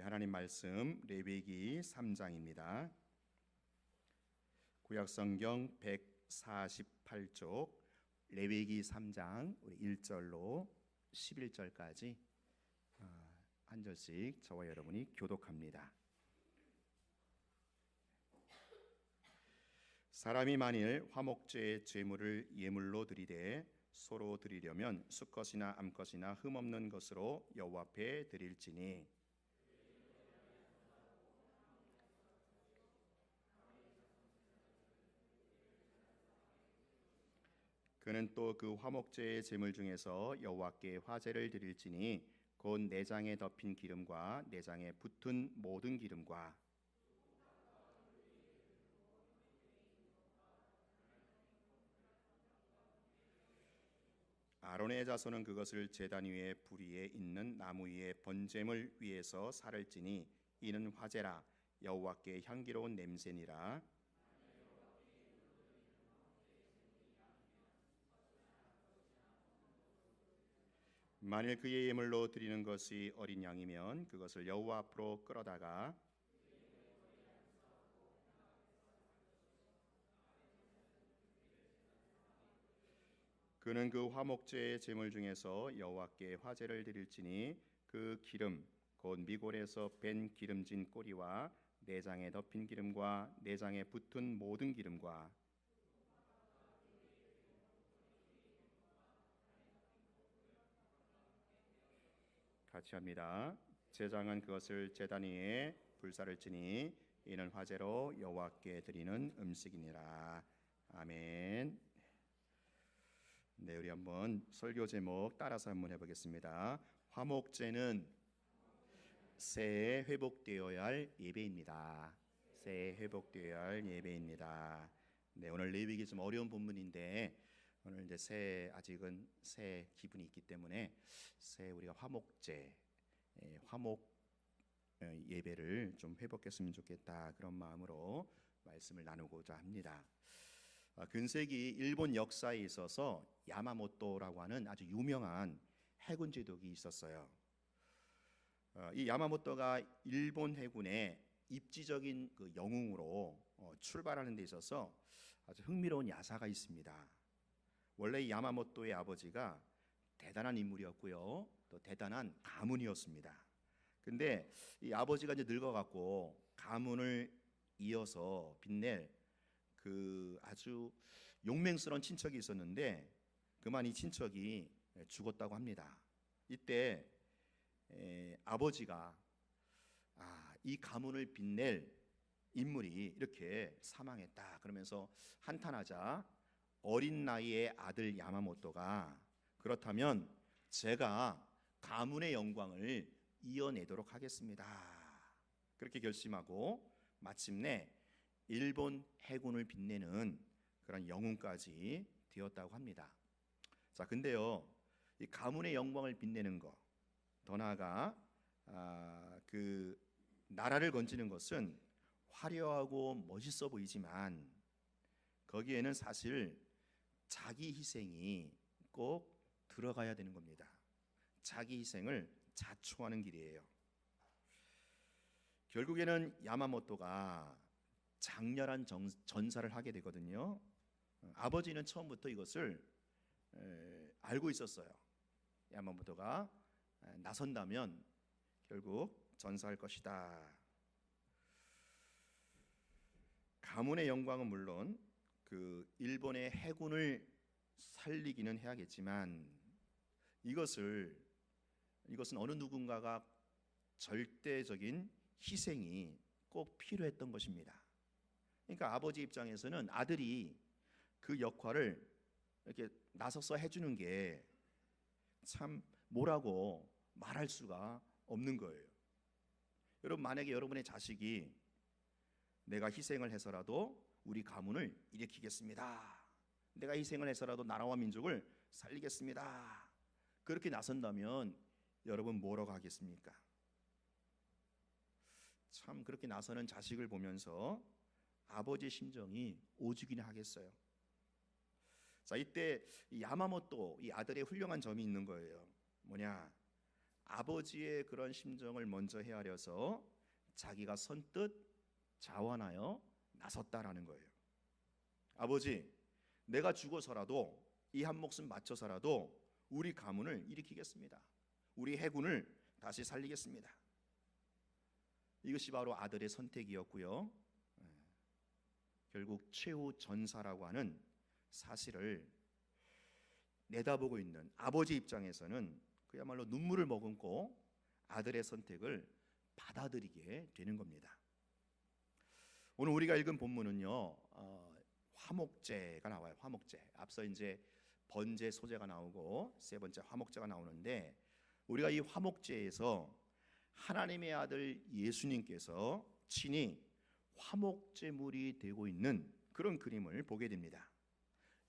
하나님 말씀 레위기 3장입니다. 구약성경 148쪽 레위기 3장 우리 1절로 11절까지 한 절씩 저와 여러분이 교독합니다. 사람이 만일 화목제의 제물을 예물로 드리되 소로 드리려면 수컷이나 암컷이나 흠없는 것으로 여호와 앞에 드릴지니 그는 또 그 화목제의 제물 중에서 여호와께 화제를 드릴지니 곧 내장에 덮인 기름과 내장에 붙은 모든 기름과 아론의 자손은 그것을 제단 위에 불 위에 있는 나무 위에 번제물 위에서 살을지니 이는 화제라 여호와께 향기로운 냄새니라. 만일 그의 예물로 드리는 것이 어린 양이면 그것을 여호와 앞으로 끌어다가 그는 그 화목제의 제물 중에서 여호와께 화제를 드릴지니 그 기름 곧 미골에서 뺀 기름진 꼬리와 내장에 덮인 기름과 내장에 붙은 모든 기름과 같이 합니다. 제장은 그것을 제단 위에 불사를 지니 이는 화제로 여호와께 드리는 음식이니라. 아멘. 네, 우리 한번 설교 제목 따라서 한번 해보겠습니다. 화목제는 새해 회복되어야 할 예배입니다. 새해 회복되어야 할 예배입니다. 네, 오늘 레위기 좀 어려운 본문인데 오늘 이제 새해 아직은 새 기분이 있기 때문에 새해 우리가 화목제, 화목 예배를 좀 회복했으면 좋겠다 그런 마음으로 말씀을 나누고자 합니다. 근세기 일본 역사에 있어서 야마모토라고 하는 아주 유명한 해군 제독이 있었어요. 이 야마모토가 일본 해군의 입지적인 그 영웅으로 출발하는 데 있어서 아주 흥미로운 야사가 있습니다. 원래 이 야마모토의 아버지가 대단한 인물이었고요, 또 대단한 가문이었습니다. 근데 이 아버지가 이제 늙어갖고 가문을 이어서 빛낼 그 아주 용맹스러운 친척이 있었는데 그만 이 친척이 죽었다고 합니다. 이때 아버지가 이 가문을 빛낼 인물이 이렇게 사망했다 그러면서 한탄하자 어린 나이의 아들 야마모토가 그렇다면 제가 가문의 영광을 이어내도록 하겠습니다 그렇게 결심하고 마침내 일본 해군을 빛내는 그런 영웅까지 되었다고 합니다. 자, 근데요, 이 가문의 영광을 빛내는 것, 더 나아가 그 나라를 건지는 것은 화려하고 멋있어 보이지만 거기에는 사실 자기 희생이 꼭 들어가야 되는 겁니다. 자기 희생을 자초하는 길이에요. 결국에는 야마모토가 장렬한 전사를 하게 되거든요. 아버지는 처음부터 이것을 알고 있었어요. 야마모토가 나선다면 결국 전사할 것이다. 가문의 영광은 물론 그 일본의 해군을 살리기는 해야겠지만 이것은 어느 누군가가 절대적인 희생이 꼭 필요했던 것입니다. 그러니까 아버지 입장에서는 아들이 그 역할을 이렇게 나서서 해주는 게 참 뭐라고 말할 수가 없는 거예요. 여러분, 만약에 여러분의 자식이 내가 희생을 해서라도 우리 가문을 일으키겠습니다, 내가 희생을 해서라도 나라와 민족을 살리겠습니다, 그렇게 나선다면 여러분 뭐라고 하겠습니까? 참 그렇게 나서는 자식을 보면서 아버지의 심정이 오죽이나 하겠어요. 자, 이때 야마모토 이 아들의 훌륭한 점이 있는 거예요. 뭐냐? 아버지의 그런 심정을 먼저 헤아려서 자기가 선뜻 자원하여 나섰다라는 거예요. 아버지, 내가 죽어서라도 이 한 목숨 바쳐서라도 우리 가문을 일으키겠습니다. 우리 해군을 다시 살리겠습니다. 이것이 바로 아들의 선택이었고요. 결국 최후 전사라고 하는 사실을 내다보고 있는 아버지 입장에서는 그야말로 눈물을 머금고 아들의 선택을 받아들이게 되는 겁니다. 오늘 우리가 읽은 본문은요, 화목제가 나와요. 화목제. 앞서 이제 번제 소제가 나오고 세 번째 화목제가 나오는데, 우리가 이 화목제에서 하나님의 아들 예수님께서 친히 화목제물이 되고 있는 그런 그림을 보게 됩니다.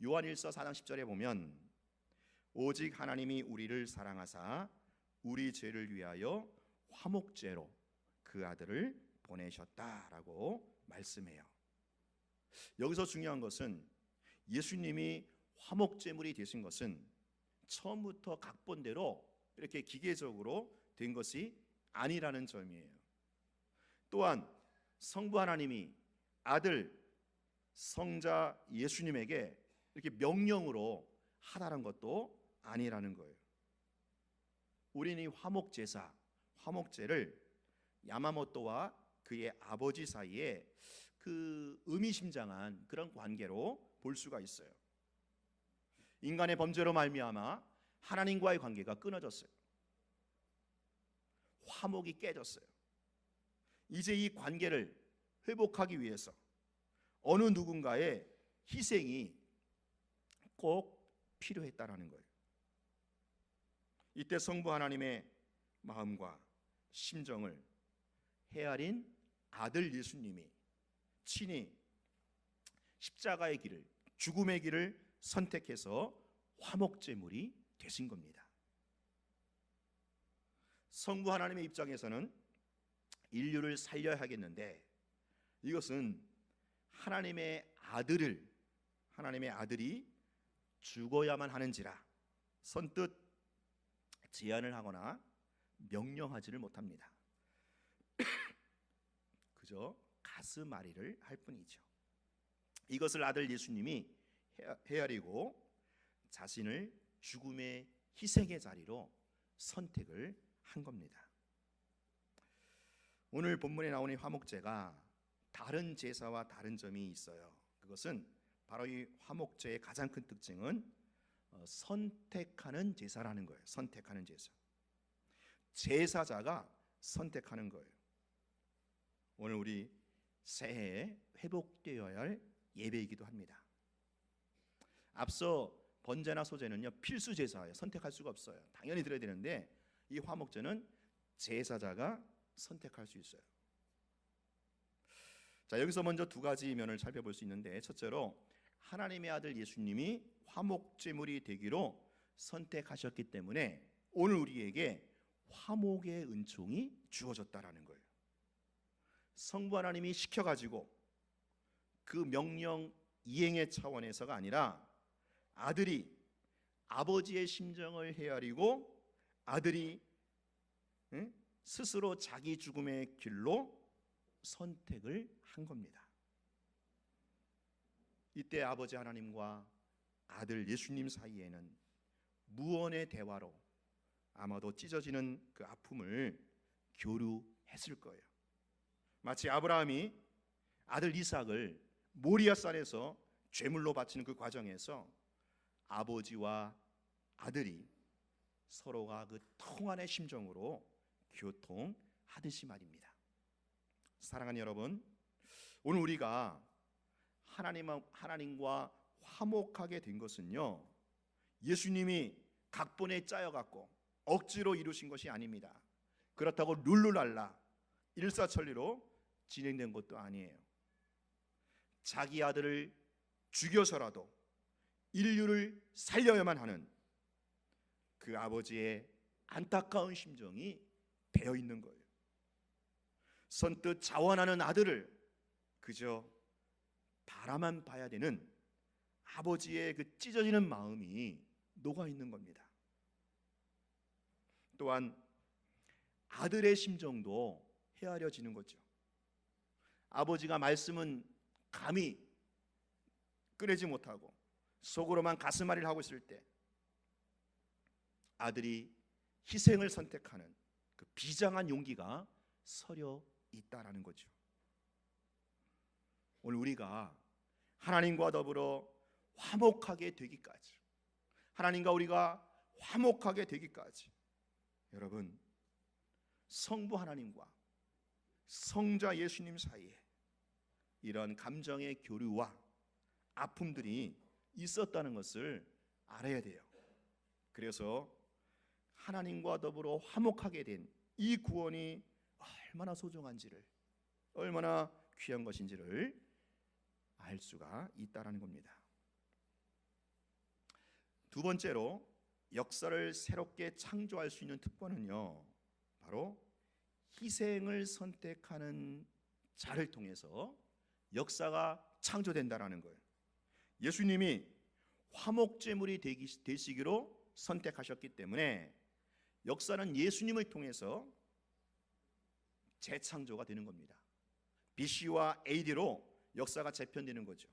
요한일서 4장 10절에 보면 오직 하나님이 우리를 사랑하사 우리 죄를 위하여 화목제로 그 아들을 보내셨다라고 말씀해요. 여기서 중요한 것은 예수님이 화목제물이 되신 것은 처음부터 각본대로 이렇게 기계적으로 된 것이 아니라는 점이에요. 또한 성부 하나님이 아들 성자 예수님에게 이렇게 명령으로 하라는 것도 아니라는 거예요. 우리는 이 화목제사, 화목제를 야마모토와 그의 아버지 사이에 그 의미심장한 그런 관계로 볼 수가 있어요. 인간의 범죄로 말미암아 하나님과의 관계가 끊어졌어요. 화목이 깨졌어요. 이제 이 관계를 회복하기 위해서 어느 누군가의 희생이 꼭 필요했다라는 거예요. 이때 성부 하나님의 마음과 심정을 헤아린 아들 예수님이 친히 십자가의 길을, 죽음의 길을 선택해서 화목제물이 되신 겁니다. 성부 하나님의 입장에서는 인류를 살려야 하겠는데, 이것은 하나님의 아들이 죽어야만 하는지라 선뜻 제안을 하거나 명령하지를 못합니다. 그저 가슴앓이를 할 뿐이죠. 이것을 아들 예수님이 헤아리고 자신을 죽음의 희생의 자리로 선택을 한 겁니다. 오늘 본문에 나오는 화목제가 다른 제사와 다른 점이 있어요. 그것은 바로 이 화목제의 가장 큰 특징은 선택하는 제사라는 거예요. 선택하는 제사. 제사자가 선택하는 거예요. 오늘 우리 새해에 회복되어야 할 예배이기도 합니다. 앞서 번제나 소제는요 필수 제사예요. 선택할 수가 없어요. 당연히 드려야 되는데, 이 화목제는 제사자가 선택할 수 있어요. 자, 여기서 먼저 두 가지 면을 살펴볼 수 있는데, 첫째로 하나님의 아들 예수님이 화목제물이 되기로 선택하셨기 때문에 오늘 우리에게 화목의 은총이 주어졌다라는 거예요. 성부 하나님이 시켜가지고 그 명령 이행의 차원에서가 아니라 아들이 아버지의 심정을 헤아리고 아들이 스스로 자기 죽음의 길로 선택을 한 겁니다. 이때 아버지 하나님과 아들 예수님 사이에는 무언의 대화로 아마도 찢어지는 그 아픔을 교류했을 거예요. 마치 아브라함이 아들 이삭을 모리아산에서 제물로 바치는 그 과정에서 아버지와 아들이 서로가 그 통한의 심정으로 교통하듯이 말입니다. 사랑하는 여러분, 오늘 우리가 하나님과 화목하게 된 것은요, 예수님이 각본에 짜여갖고 억지로 이루신 것이 아닙니다. 그렇다고 룰루랄라 일사천리로 진행된 것도 아니에요. 자기 아들을 죽여서라도 인류를 살려야만 하는 그 아버지의 안타까운 심정이 배어 있는 거예요. 선뜻 자원하는 아들을 그저 바라만 봐야 되는 아버지의 그 찢어지는 마음이 녹아 있는 겁니다. 또한 아들의 심정도 헤아려지는 거죠. 아버지가 말씀은 감히 꺼내지 못하고 속으로만 가슴앓이를 하고 있을 때 아들이 희생을 선택하는 그 비장한 용기가 서려 있다라는 거죠. 오늘 우리가 하나님과 더불어 화목하게 되기까지, 하나님과 우리가 화목하게 되기까지, 여러분, 성부 하나님과 성자 예수님 사이에 이런 감정의 교류와 아픔들이 있었다는 것을 알아야 돼요. 그래서 하나님과 더불어 화목하게 된 이 구원이 얼마나 소중한지를, 얼마나 귀한 것인지를 알 수가 있다라는 겁니다. 두 번째로 역사를 새롭게 창조할 수 있는 특권은요, 바로 희생을 선택하는 자를 통해서 역사가 창조된다라는 거예요. 예수님이 화목제물이 되시기로 선택하셨기 때문에 역사는 예수님을 통해서 재창조가 되는 겁니다. BC와 AD로 역사가 재편되는 거죠.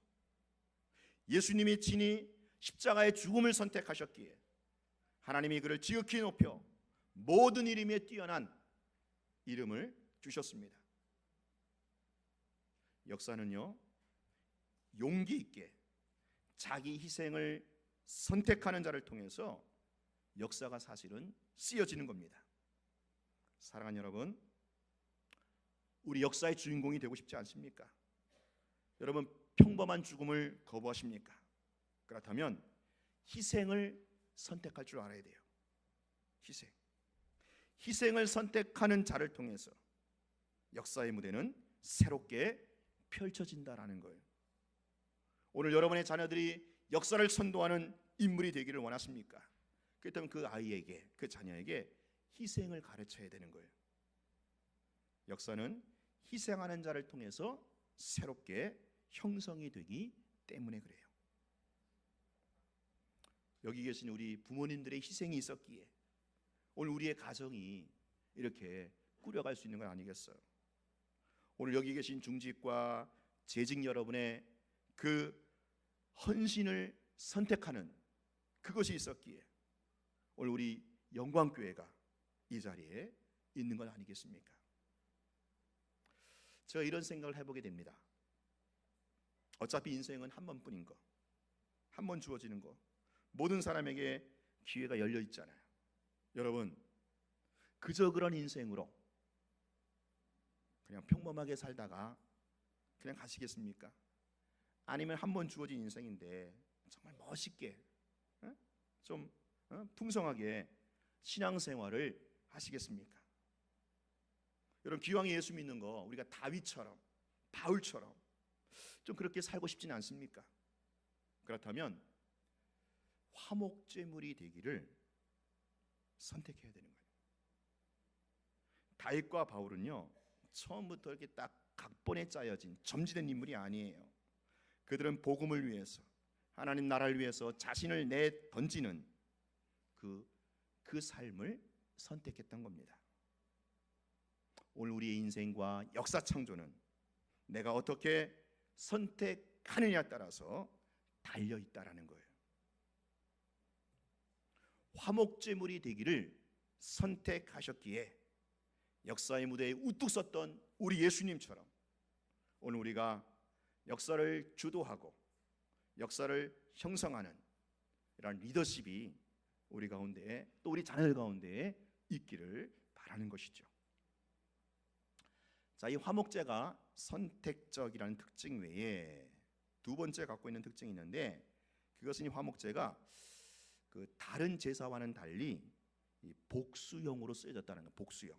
예수님이 친히 십자가의 죽음을 선택하셨기에 하나님이 그를 지극히 높여 모든 이름에 뛰어난 이름을 주셨습니다. 역사는요, 용기 있게 자기 희생을 선택하는 자를 통해서 역사가 사실은 쓰여지는 겁니다. 사랑하는 여러분, 우리 역사의 주인공이 되고 싶지 않습니까? 여러분, 평범한 죽음을 거부하십니까? 그렇다면 희생을 선택할 줄 알아야 돼요. 희생을 선택하는 자를 통해서 역사의 무대는 새롭게 펼쳐진다라는 거예요. 오늘 여러분의 자녀들이 역사를 선도하는 인물이 되기를 원하십니까? 그렇다면 그 아이에게, 그 자녀에게 희생을 가르쳐야 되는 거예요. 역사는 희생하는 자를 통해서 새롭게 형성이 되기 때문에 그래요. 여기 계신 우리 부모님들의 희생이 있었기에 오늘 우리의 가정이 이렇게 꾸려갈 수 있는 건 아니겠어요? 오늘 여기 계신 중직과 재직 여러분의 그 헌신을 선택하는 그것이 있었기에 오늘 우리 영광교회가 이 자리에 있는 건 아니겠습니까? 제가 이런 생각을 해보게 됩니다. 어차피 인생은 한 번뿐인 거, 한 번 주어지는 거, 모든 사람에게 기회가 열려 있잖아요. 여러분, 그저 그런 인생으로 그냥 평범하게 살다가 그냥 가시겠습니까? 아니면 한 번 주어진 인생인데 정말 멋있게 좀 풍성하게 신앙생활을 하시겠습니까? 여러분, 기왕에 예수 믿는 거 우리가 다윗처럼, 바울처럼 좀 그렇게 살고 싶지는 않습니까? 그렇다면 화목제물이 되기를 선택해야 되는 거예요. 다윗과 바울은요, 처음부터 이렇게 딱 각본에 짜여진 점지된 인물이 아니에요. 그들은 복음을 위해서, 하나님 나라를 위해서 자신을 내던지는 그 삶을 선택했던 겁니다. 오늘 우리의 인생과 역사 창조는 내가 어떻게 선택하느냐에 따라서 달려 있다라는 거예요. 화목제물이 되기를 선택하셨기에 역사의 무대에 우뚝 섰던 우리 예수님처럼 오늘 우리가 역사를 주도하고 역사를 형성하는 이런 리더십이 우리 가운데에, 또 우리 자녀들 가운데에 있기를 바라는 것이죠. 자, 이 화목제가 선택적이라는 특징 외에 두 번째 갖고 있는 특징이 있는데, 그것은 이 화목제가 그 다른 제사와는 달리 이 복수형으로 쓰여졌다는 거예요. 복수형.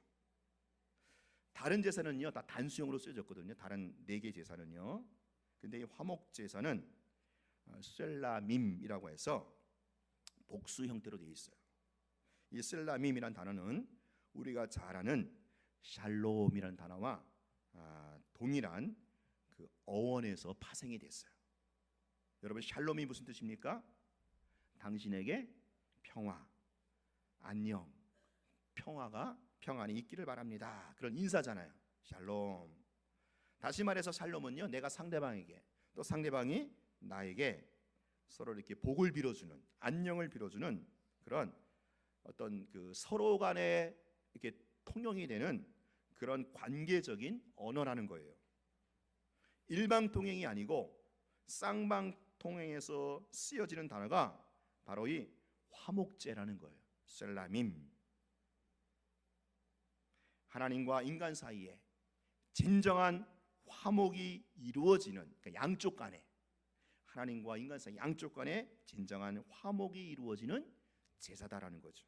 다른 제사는요 다 단수형으로 쓰여졌거든요. 다른 4개 제사는요. 근데 이 화목 제사는 셀라밈이라고 해서 복수 형태로 되어 있어요. 이 셀라밈이라는 단어는 우리가 잘 아는 샬롬이라는 단어와 동일한 그 어원에서 파생이 됐어요. 여러분, 샬롬이 무슨 뜻입니까? 당신에게 평화, 안녕, 평화가 평안이 있기를 바랍니다. 그런 인사잖아요. 샬롬. 다시 말해서 샬롬은요, 내가 상대방에게 또 상대방이 나에게 서로 이렇게 복을 빌어주는, 안녕을 빌어주는 그런 어떤 그 서로 간에 이렇게 통용이 되는 그런 관계적인 언어라는 거예요. 일방통행이 아니고 쌍방통행에서 쓰여지는 단어가 바로 이 화목제라는 거예요. 셀라밈. 하나님과 인간 사이에 진정한 화목이 이루어지는, 그러니까 양쪽 간에, 하나님과 인간 사이 양쪽 간에 진정한 화목이 이루어지는 제사다라는 거죠.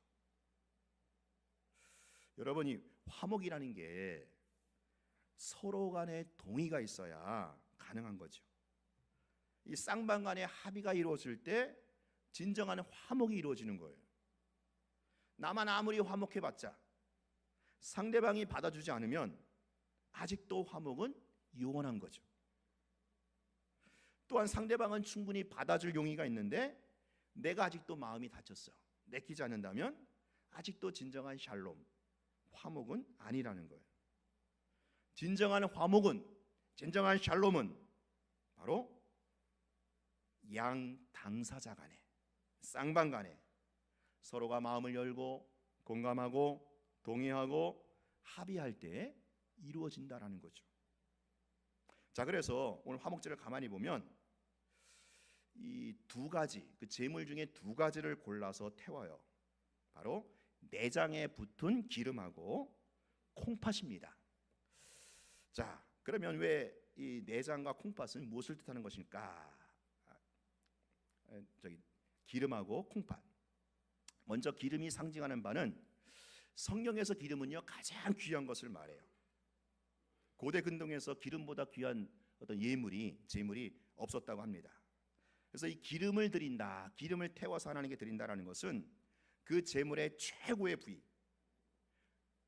여러분이 화목이라는 게 서로 간에 동의가 있어야 가능한 거죠. 이 쌍방 간의 합의가 이루어질 때 진정한 화목이 이루어지는 거예요. 나만 아무리 화목해봤자 상대방이 받아주지 않으면 아직도 화목은 요원한 거죠. 또한 상대방은 충분히 받아줄 용의가 있는데 내가 아직도 마음이 닫혔어, 내키지 않는다면 아직도 진정한 샬롬, 화목은 아니라는 거예요. 진정한 화목은, 진정한 샬롬은 바로 양 당사자 간에, 쌍방 간에 서로가 마음을 열고 공감하고 동의하고 합의할 때 이루어진다라는 거죠. 자, 그래서 오늘 화목제를 가만히 보면 이 두 가지, 그 제물 중에 두 가지를 골라서 태워요. 바로 내장에 붙은 기름하고 콩팥입니다. 자, 그러면 왜 이 내장과 콩팥은 무엇을 뜻하는 것일까? 기름하고 콩팥. 먼저 기름이 상징하는 바는, 성경에서 기름은요 가장 귀한 것을 말해요. 고대 근동에서 기름보다 귀한 어떤 제물이 없었다고 합니다. 그래서 이 기름을 드린다, 기름을 태워서 하나님께 드린다라는 것은 그 제물의 최고의 부위,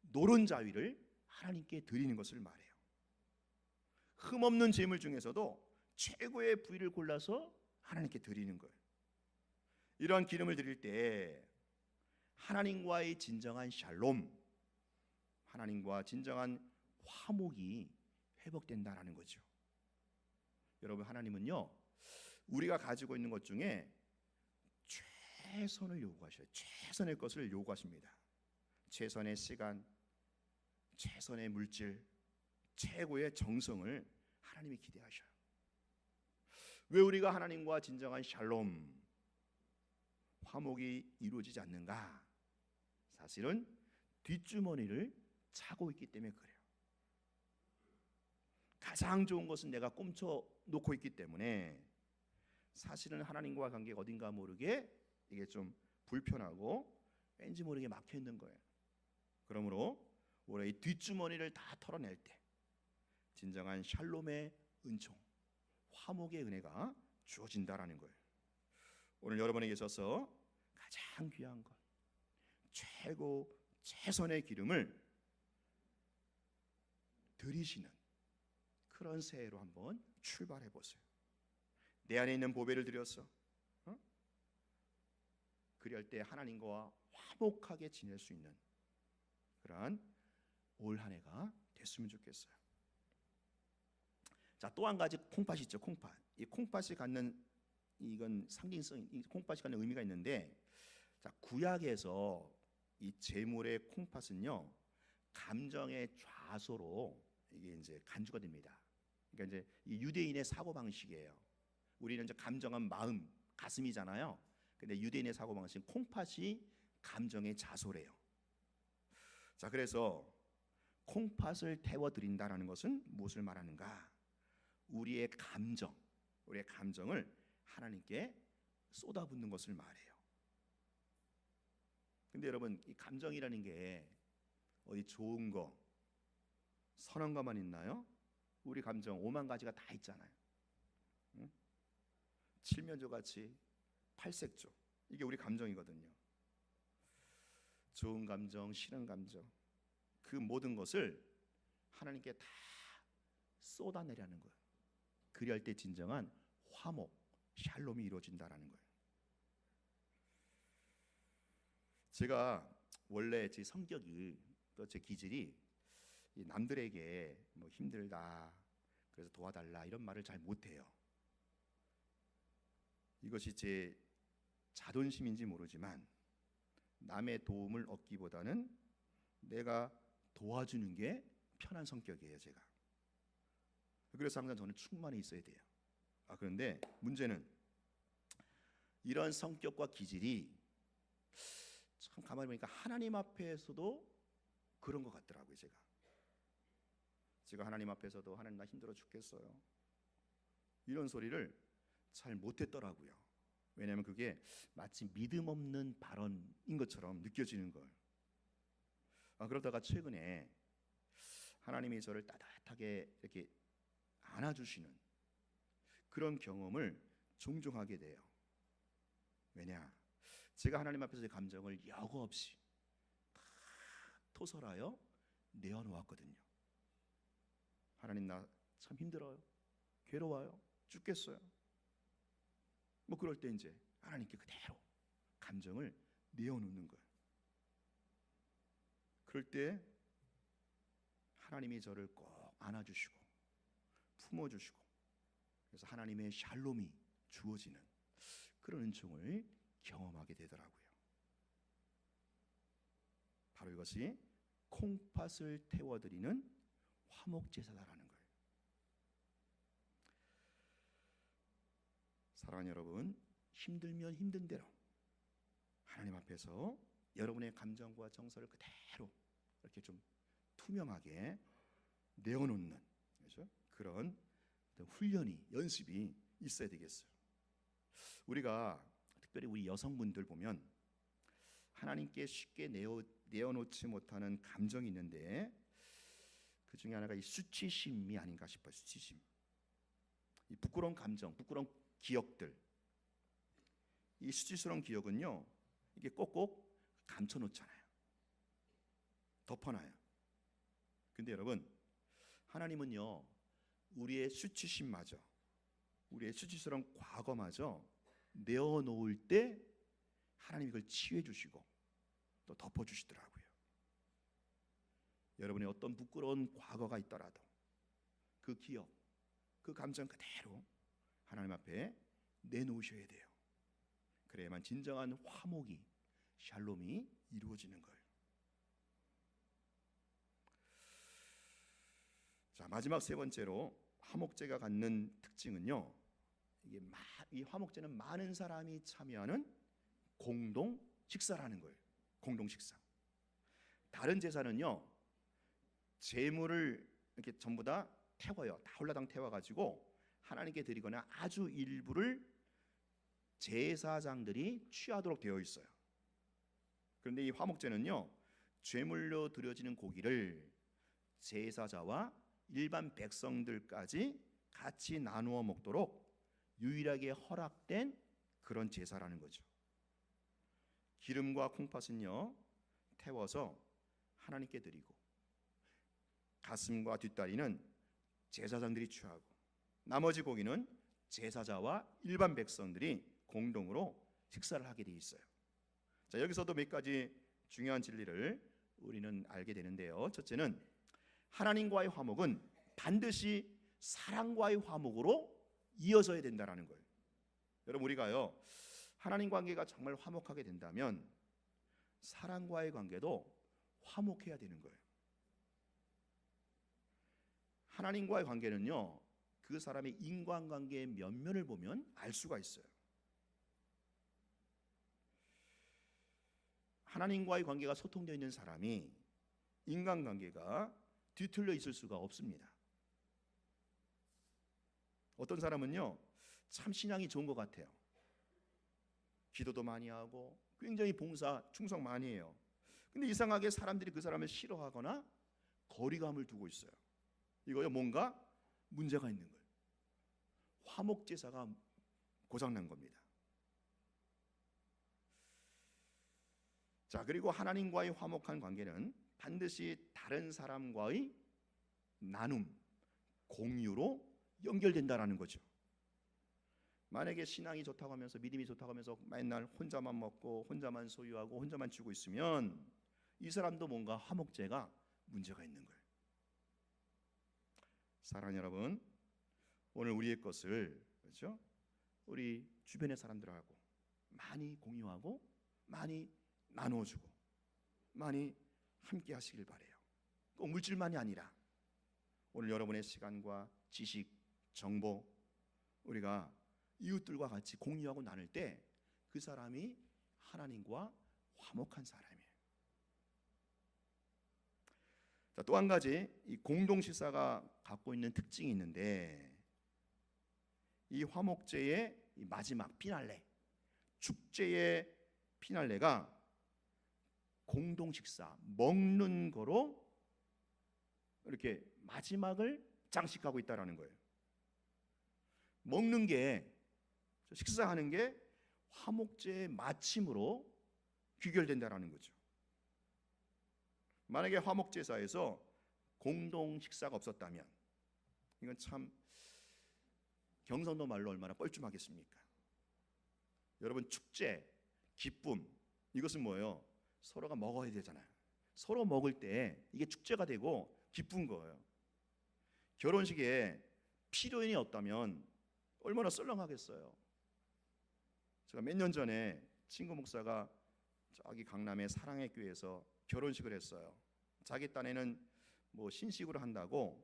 노른자위를 하나님께 드리는 것을 말해요. 흠없는 제물 중에서도 최고의 부위를 골라서 하나님께 드리는 거예요. 이러한 기름을 드릴 때 하나님과의 진정한 샬롬, 하나님과 진정한 화목이 회복된다라는 거죠. 여러분, 하나님은요 우리가 가지고 있는 것 중에 최선을 요구하셔요. 최선의 것을 요구하십니다. 최선의 시간, 최선의 물질, 최고의 정성을 하나님이 기대하셔요. 왜 우리가 하나님과 진정한 샬롬, 화목이 이루어지지 않는가? 사실은 뒷주머니를 차고 있기 때문에 그래요. 가장 좋은 것은 내가 꼼쳐 놓고 있기 때문에 사실은 하나님과 관계가 어딘가 모르게 이게 좀 불편하고 왠지 모르게 막혀 있는 거예요. 그러므로 우리 이 뒷주머니를 다 털어낼 때 진정한 샬롬의 은총, 화목의 은혜가 주어진다라는 거예요. 오늘 여러분에게 있어서 가장 귀한 것, 최고 최선의 기름을 드리시는 그런 새해로 한번 출발해 보세요. 내 안에 있는 보배를 드려서 그리할 때 하나님과 화목하게 지낼 수 있는 그러한 올 한 해가 됐으면 좋겠어요. 자, 또 한 가지 콩팥이 있죠. 콩팥. 이 콩팥이 갖는 이건 상징성, 이 콩팥이 갖는 의미가 있는데, 자, 구약에서 이 제물의 콩팥은요 감정의 좌소로 이게 이제 간주가 됩니다. 그러니까 이제 이 유대인의 사고 방식이에요. 우리는 이제 감정은 마음, 가슴이잖아요. 근데 유대인의 사고 방식은 콩팥이 감정의 자소래요. 자, 그래서 콩팥을 태워 드린다라는 것은 무엇을 말하는가? 우리의 감정을 하나님께 쏟아붓는 것을 말해요. 근데 여러분, 이 감정이라는 게 어디 좋은 거, 선한 것만 있나요? 우리 감정 5만 가지가 다 있잖아요. 응? 칠면조같이 팔색조, 이게 우리 감정이거든요. 좋은 감정, 싫은 감정, 그 모든 것을 하나님께 다 쏟아내라는 거예요. 그리할 때 진정한 화목, 샬롬이 이루어진다라는 거예요. 제가 원래 제 성격이 또 제 기질이 이 남들에게 뭐 힘들다, 그래서 도와달라 이런 말을 잘 못해요. 이것이 제 자존심인지 모르지만 남의 도움을 얻기보다는 내가 도와주는 게 편한 성격이에요, 제가. 그래서 항상 저는 충만히 있어야 돼요. 그런데 문제는 이런 성격과 기질이 참 가만히 보니까 하나님 앞에서도 그런 것 같더라고요. 제가 하나님 앞에서도 하나님 나 힘들어 죽겠어요, 이런 소리를 잘 못했더라고요. 왜냐하면 그게 마치 믿음 없는 발언인 것처럼 느껴지는 걸. 그러다가 최근에 하나님이 저를 따뜻하게 이렇게 안아주시는 그런 경험을 종종 하게 돼요. 왜냐? 제가 하나님 앞에서 제 감정을 여과 없이 다 토설하여 내어놓았거든요. 하나님 나 참 힘들어요, 괴로워요, 죽겠어요. 뭐 그럴 때 이제 하나님께 그대로 감정을 내어놓는 거예요. 그럴 때 하나님이 저를 꼭 안아주시고 품어주시고, 그래서 하나님의 샬롬이 주어지는 그런 은총을 경험하게 되더라고요. 바로 이것이 콩팥을 태워드리는 화목제사다라는 거예요. 사랑하는 여러분, 힘들면 힘든 대로 하나님 앞에서 여러분의 감정과 정서를 그대로 이렇게 좀 투명하게 내어놓는, 그렇죠? 그런 훈련이, 연습이 있어야 되겠어요. 우리가 특별히 우리 여성분들 보면 하나님께 쉽게 내어놓지 못하는 감정이 있는데 그 중에 하나가 이 수치심이 아닌가 싶어요. 수치심. 이 부끄러운 감정, 부끄러운 기억들. 이 수치스러운 기억은요, 이게 꼭꼭 감춰놓잖아요. 덮어놔요. 근데 여러분, 하나님은요, 우리의 수치심마저, 우리의 수치스러운 과거마저 내어놓을 때 하나님이 그걸 치유해 주시고 또 덮어주시더라고요. 여러분의 어떤 부끄러운 과거가 있더라도 그 기억, 그 감정 그대로 하나님 앞에 내놓으셔야 돼요. 그래야만 진정한 화목이, 샬롬이 이루어지는 거예요. 자, 마지막 세 번째로 화목제가 갖는 특징은요, 이 화목제는 많은 사람이 참여하는 공동 식사라는 거예요. 공동 식사. 다른 제사는요, 제물을 이렇게 전부 다 태워요. 다 홀라당 태워가지고 하나님께 드리거나 아주 일부를 제사장들이 취하도록 되어 있어요. 그런데 이 화목제는요, 제물로 드려지는 고기를 제사자와 일반 백성들까지 같이 나누어 먹도록 유일하게 허락된 그런 제사라는 거죠. 기름과 콩팥은요, 태워서 하나님께 드리고, 가슴과 뒷다리는 제사장들이 취하고, 나머지 고기는 제사자와 일반 백성들이 공동으로 식사를 하게 돼 있어요. 자, 여기서도 몇 가지 중요한 진리를 우리는 알게 되는데요. 첫째는 하나님과의 화목은 반드시 사랑과의 화목으로 이어져야 된다는 거예요. 여러분, 우리가요, 하나님 관계가 정말 화목하게 된다면 사랑과의 관계도 화목해야 되는 거예요. 하나님과의 관계는요, 그 사람의 인간관계의 면면을 보면 알 수가 있어요. 하나님과의 관계가 소통되어 있는 사람이 인간관계가 뒤틀려 있을 수가 없습니다. 어떤 사람은요, 참 신앙이 좋은 것 같아요. 기도도 많이 하고 굉장히 봉사, 충성 많이 해요. 근데 이상하게 사람들이 그 사람을 싫어하거나 거리감을 두고 있어요. 이거요, 뭔가 문제가 있는 거예요. 화목제사가 고장난 겁니다. 자, 그리고 하나님과의 화목한 관계는 반드시 다른 사람과의 나눔, 공유로 연결된다라는 거죠. 만약에 신앙이 좋다고 하면서, 믿음이 좋다고 하면서 맨날 혼자만 먹고 혼자만 소유하고 혼자만 주고 있으면 이 사람도 뭔가 화목제가 문제가 있는 거예요. 사랑하는 여러분, 오늘 우리의 것을 그렇죠? 우리 주변의 사람들하고 많이 공유하고 많이 나눠주고 많이 함께 하시길 바래요. 꼭 물질만이 아니라 오늘 여러분의 시간과 지식, 정보 우리가 이웃들과 같이 공유하고 나눌 때 그 사람이 하나님과 화목한 사람이에요. 자, 또 한 가지 이 공동 식사가 갖고 있는 특징이 있는데 이 화목제의 이 마지막 피날레, 축제의 피날레가 공동 식사, 먹는 거로 이렇게 마지막을 장식하고 있다라는 거예요. 먹는 게, 식사하는 게 화목제의 마침으로 귀결된다라는 거죠. 만약에 화목제사에서 공동 식사가 없었다면 이건 참 경상도 말로 얼마나 뻘쭘하겠습니까? 여러분, 축제, 기쁨 이것은 뭐예요? 서로가 먹어야 되잖아요. 서로 먹을 때 이게 축제가 되고 기쁜 거예요. 결혼식에 필요인이 없다면 얼마나 썰렁하겠어요. 제가 몇 년 전에 친구 목사가 저기 강남의 사랑의 교회에서 결혼식을 했어요. 자기 딴에는 뭐 신식으로 한다고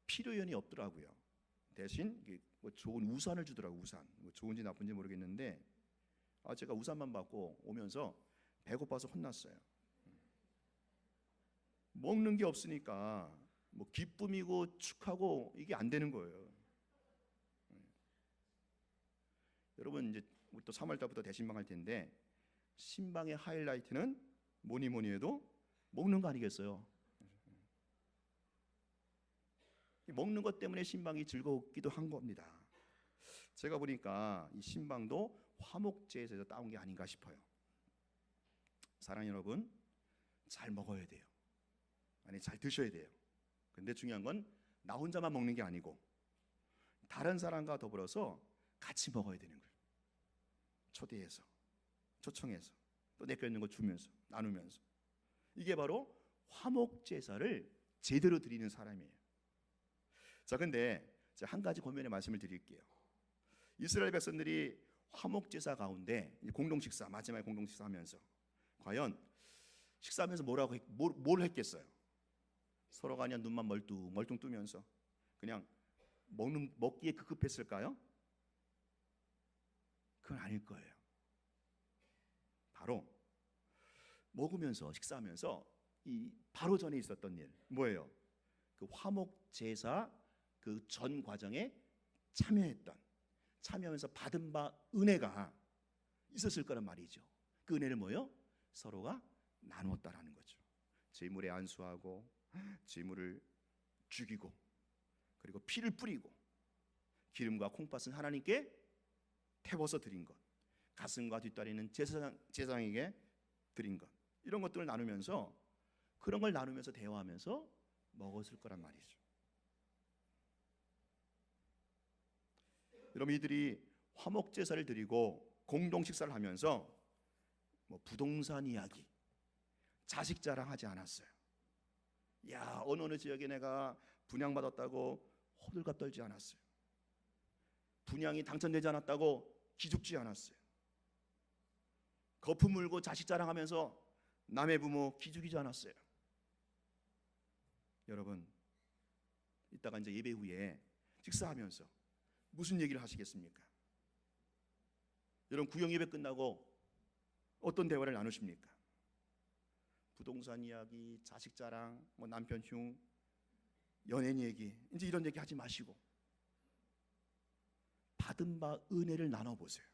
필요연이 없더라고요. 대신 뭐 좋은 우산을 주더라고. 우산. 뭐 좋은지 나쁜지 모르겠는데 제가 우산만 받고 오면서 배고파서 혼났어요. 먹는 게 없으니까 뭐 기쁨이고 축하고 이게 안 되는 거예요. 여러분, 이제 또 3월 달부터 대신방 할 텐데 신방의 하이라이트는 뭐니 해도 먹는 거 아니겠어요? 먹는 것 때문에 신방이 즐겁기도 한 겁니다. 제가 보니까 이 신방도 화목제에서 따온 게 아닌가 싶어요. 사랑하는 여러분, 잘 먹어야 돼요. 아니, 잘 드셔야 돼요. 근데 중요한 건 나 혼자만 먹는 게 아니고 다른 사람과 더불어서 같이 먹어야 되는 거예요. 초대해서, 초청해서, 또 내거 있는 거 주면서, 나누면서. 이게 바로 화목제사를 제대로 드리는 사람이에요. 자, 근데 한 가지 고민의 말씀을 드릴게요. 이스라엘 백성들이 화목제사 가운데 공동식사, 마지막에 공동식사 하면서 과연 식사하면서 뭘 했겠어요? 서로가 그냥 눈만 멀뚱 뜨면서 그냥 먹기에 급급했을까요? 그건 아닐 거예요. 바로 먹으면서, 식사하면서 이 바로 전에 있었던 일 뭐예요? 그 화목제사 그 전 과정에 참여하면서 받은 바 은혜가 있었을 거란 말이죠. 그 은혜를 뭐요? 서로가 나누었다라는 거죠. 제물에 안수하고 제물을 죽이고 그리고 피를 뿌리고 기름과 콩팥은 하나님께 태워서 드린 것, 가슴과 뒷다리는 제사장에게 드린 것, 이런 것들을 나누면서 그런 걸 나누면서 대화하면서 먹었을 거란 말이죠. 여러분, 이들이 화목제사를 드리고 공동 식사를 하면서 뭐 부동산 이야기, 자식 자랑하지 않았어요. 야, 어느 지역에 내가 분양받았다고 호들갑 떨지 않았어요. 분양이 당첨되지 않았다고 기죽지 않았어요. 거품 물고 자식 자랑하면서 남의 부모 기죽이지 않았어요. 여러분, 이따가 이제 예배 후에 식사하면서 무슨 얘기를 하시겠습니까? 여러분, 구역 예배 끝나고 어떤 대화를 나누십니까? 부동산 이야기, 자식 자랑, 뭐 남편 흉, 연예인 얘기, 이제 이런 얘기 하지 마시고 받은 바 은혜를 나눠보세요.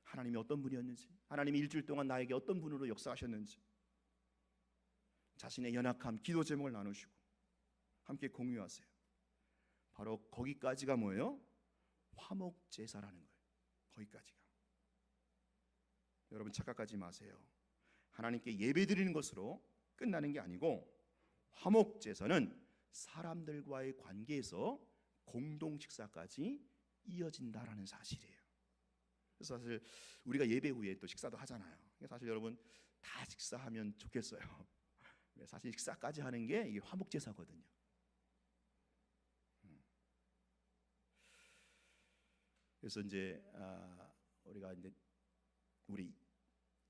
하나님이 어떤 분이었는지, 하나님이 일주일 동안 나에게 어떤 분으로 역사하셨는지, 자신의 연약함, 기도 제목을 나누시고 함께 공유하세요. 바로 거기까지가 뭐예요? 화목제사라는 거예요. 거기까지가. 여러분, 착각하지 마세요. 하나님께 예배드리는 것으로 끝나는 게 아니고 화목제사는 사람들과의 관계에서 공동식사까지 이어진다라는 사실이에요. 그래서 사실 우리가 예배 후에 또 식사도 하잖아요. 사실 여러분, 다 식사하면 좋겠어요. 사실 식사까지 하는 게 이게 화목제사거든요. 그래서 이제 우리가 이제 우리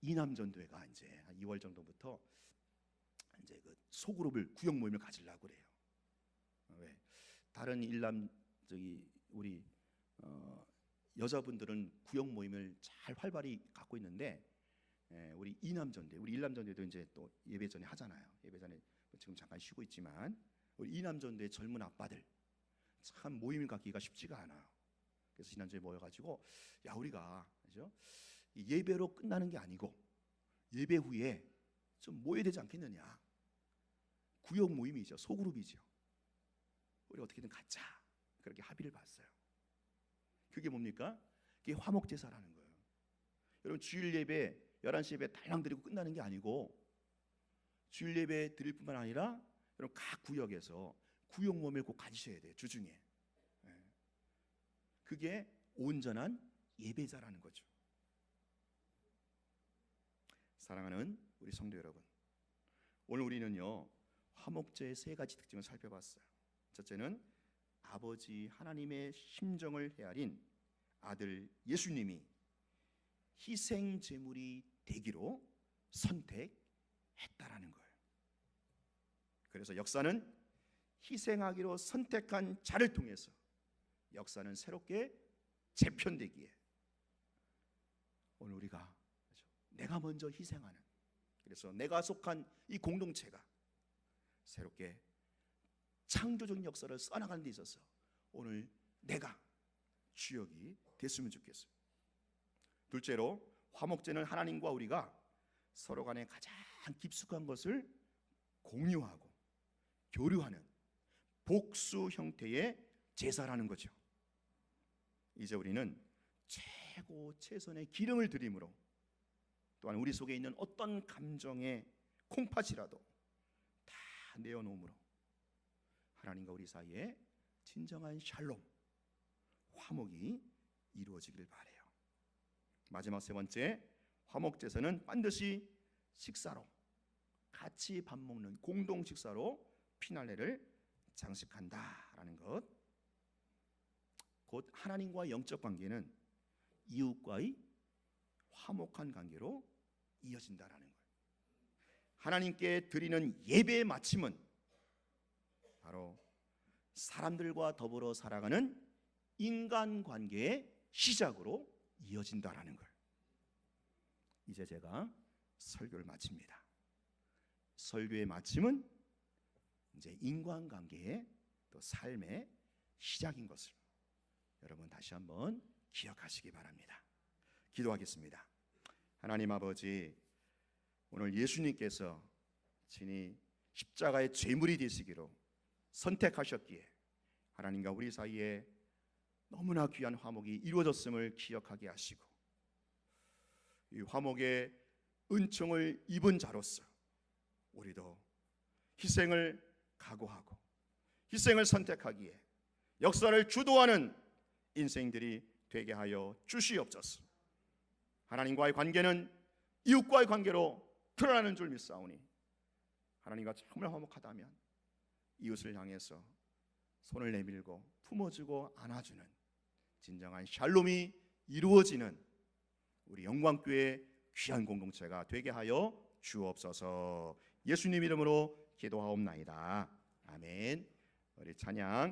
이남전도회가 이제 한 2월 정도부터 이제 그 소그룹을 구역 모임을 가지려고 그래요. 왜? 다른 일남 우리 여자분들은 구역 모임을 잘 활발히 갖고 있는데 우리 일남전도회도 이제 또 예배 전에 하잖아요. 예배 전에 지금 잠깐 쉬고 있지만 우리 이남전도회 젊은 아빠들 참 모임을 갖기가 쉽지가 않아요. 그래서 지난주에 모여가지고 야 우리가 그죠? 예배로 끝나는 게 아니고 예배 후에 좀 모여야 되지 않겠느냐. 구역 모임이죠. 소그룹이죠. 우리 어떻게든 갖자. 그렇게 합의를 봤어요. 그게 뭡니까? 그게 화목제사라는 거예요. 여러분 주일 예배 11시 예배 달랑 드리고 끝나는 게 아니고 주일 예배 드릴 뿐만 아니라 여러분 각 구역에서 구역 모임을 꼭 가지셔야 돼요. 주중에. 그게 온전한 예배자라는 거죠. 사랑하는 우리 성도 여러분, 오늘 우리는요 화목제의 세 가지 특징을 살펴봤어요. 첫째는 아버지 하나님의 심정을 헤아린 아들 예수님이 희생 제물이 되기로 선택했다라는 거예요. 그래서 역사는 희생하기로 선택한 자를 통해서 역사는 새롭게 재편되기에 오늘 우리가 내가 먼저 희생하는, 그래서 내가 속한 이 공동체가 새롭게 창조적인 역사를 써나가는 데 있어서 오늘 내가 주역이 됐으면 좋겠어요. 둘째로 화목제는 하나님과 우리가 서로 간에 가장 깊숙한 것을 공유하고 교류하는 복수 형태의 제사라는 거죠. 이제 우리는 최선의 기름을 드림으로 또한 우리 속에 있는 어떤 감정의 콩팥이라도 다 내어놓음으로 하나님과 우리 사이에 진정한 샬롬, 화목이 이루어지길 바라요. 마지막 세 번째, 화목제사는 반드시 식사로, 같이 밥 먹는 공동 식사로 피날레를 장식한다라는 것. 곧 하나님과의 영적 관계는 이웃과의 화목한 관계로 이어진다라는 거예요. 하나님께 드리는 예배의 마침은 바로 사람들과 더불어 살아가는 인간관계의 시작으로 이어진다라는 걸. 이제 제가 설교를 마칩니다. 설교의 마침은 이제 인간관계의 또 삶의 시작인 것을 여러분 다시 한번 기억하시기 바랍니다. 기도하겠습니다. 하나님 아버지, 오늘 예수님께서 친히 십자가의 제물이 되시기로 선택하셨기에 하나님과 우리 사이에 너무나 귀한 화목이 이루어졌음을 기억하게 하시고, 이 화목의 은총을 입은 자로서 우리도 희생을 각오하고 희생을 선택하기에 역사를 주도하는 인생들이 되게 하여 주시옵소서. 하나님과의 관계는 이웃과의 관계로 드러나는 줄 믿사오니 하나님과 정말 화목하다면 이웃을 향해서 손을 내밀고 품어주고 안아주는 진정한 샬롬이 이루어지는 우리 영광교회 귀한 공동체가 되게 하여 주옵소서. 예수님 이름으로 기도하옵나이다. 아멘. 우리 찬양